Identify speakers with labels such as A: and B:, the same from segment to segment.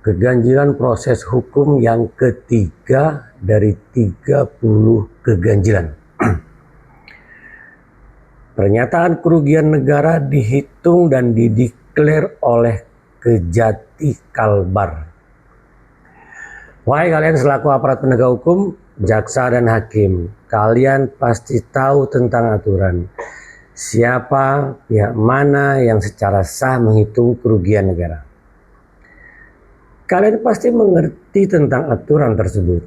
A: Keganjilan proses hukum yang ketiga dari 30 keganjilan. Pernyataan kerugian negara dihitung dan dideklar oleh Kejati Kalbar. Wahai kalian selaku aparat penegak hukum, jaksa dan hakim, kalian pasti tahu tentang aturan. Siapa, pihak mana yang secara sah menghitung kerugian negara. Kalian pasti mengerti tentang aturan tersebut.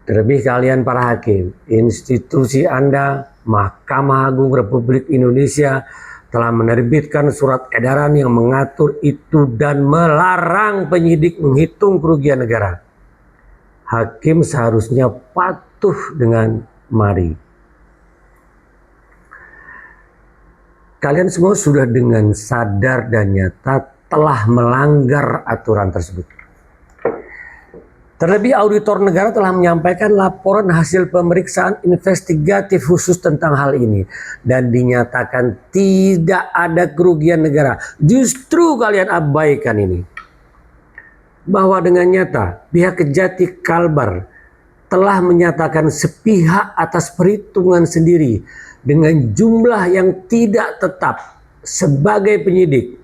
A: Terlebih kalian para hakim, institusi Anda, Mahkamah Agung Republik Indonesia telah menerbitkan surat edaran yang mengatur itu dan melarang penyidik menghitung kerugian negara. Hakim seharusnya patuh dengan mari. Kalian semua sudah dengan sadar dan nyata telah melanggar aturan tersebut. Terlebih auditor negara telah menyampaikan laporan hasil pemeriksaan investigatif khusus tentang hal ini dan dinyatakan tidak ada kerugian negara. Justru kalian abaikan ini. Bahwa dengan nyata pihak Kejati Kalbar telah menyatakan sepihak atas perhitungan sendiri dengan jumlah yang tidak tetap sebagai penyidik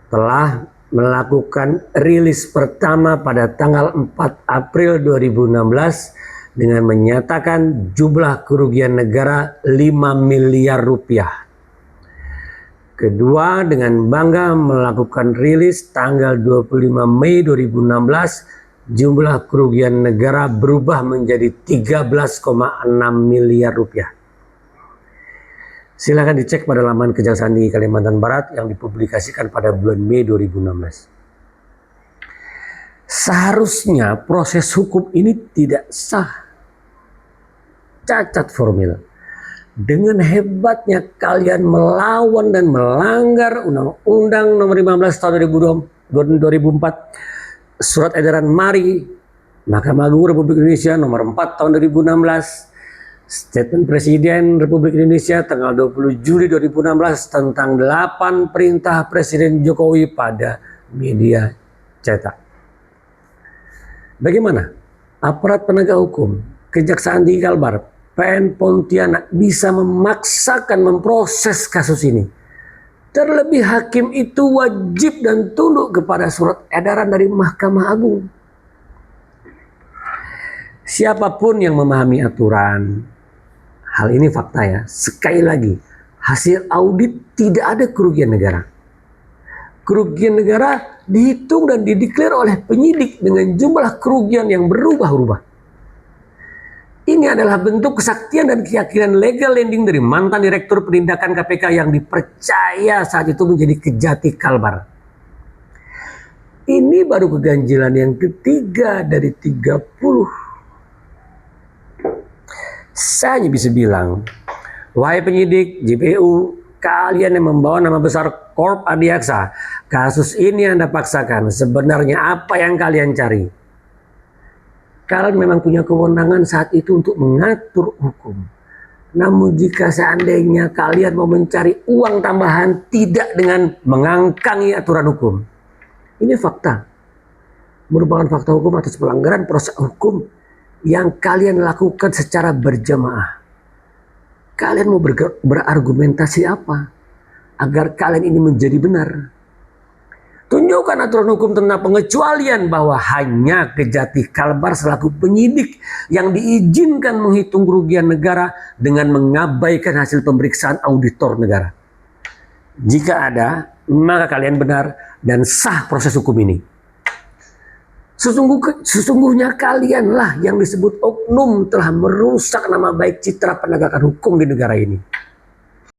A: telah melakukan rilis pertama pada tanggal 4 April 2016 dengan menyatakan jumlah kerugian negara 5 miliar rupiah. Kedua, dengan bangga melakukan rilis tanggal 25 Mei 2016 jumlah kerugian negara berubah menjadi 13,6 miliar rupiah. Silakan dicek pada laman Kejaksaan Tinggi Kalimantan Barat yang dipublikasikan pada bulan Mei 2016. Seharusnya proses hukum ini tidak sah, cacat formil. Dengan hebatnya kalian melawan dan melanggar Undang-Undang Nomor 15 Tahun 2004, Surat Edaran Mari, Mahkamah Agung Republik Indonesia Nomor 4 Tahun 2016, Statement Presiden Republik Indonesia tanggal 20 Juli 2016 tentang 8 perintah Presiden Jokowi pada media cetak. Bagaimana aparat penegak hukum, Kejaksaan Tinggi Kalbar, PN Pontianak bisa memaksakan memproses kasus ini? Terlebih hakim itu wajib dan tunduk kepada surat edaran dari Mahkamah Agung. Siapapun yang memahami aturan, hal ini fakta ya, sekali lagi, hasil audit tidak ada kerugian negara. Kerugian negara dihitung dan dideklar oleh penyidik dengan jumlah kerugian yang berubah-ubah. Ini adalah bentuk kesaktian dan keyakinan legal landing dari mantan Direktur Penindakan KPK yang dipercaya saat itu menjadi Kejati Kalbar. Ini baru keganjilan yang ketiga dari 30. Saya hanya bisa bilang, wahai penyidik JPU, kalian yang membawa nama besar Corp Adiaksa, kasus ini Anda paksakan. Sebenarnya apa yang kalian cari? Kalian memang punya kewenangan saat itu untuk mengatur hukum. Namun jika seandainya kalian mau mencari uang tambahan tidak dengan mengangkangi aturan hukum. Ini fakta. Merupakan fakta hukum atas pelanggaran proses hukum yang kalian lakukan secara berjamaah. Kalian mau berargumentasi apa agar kalian ini menjadi benar? Tunjukkan aturan hukum tentang pengecualian bahwa hanya Kejati Kalbar selaku penyidik yang diizinkan menghitung kerugian negara dengan mengabaikan hasil pemeriksaan auditor negara. Jika ada, maka kalian benar dan sah proses hukum ini. Sesungguhnya kalianlah yang disebut oknum telah merusak nama baik citra penegakan hukum di negara ini.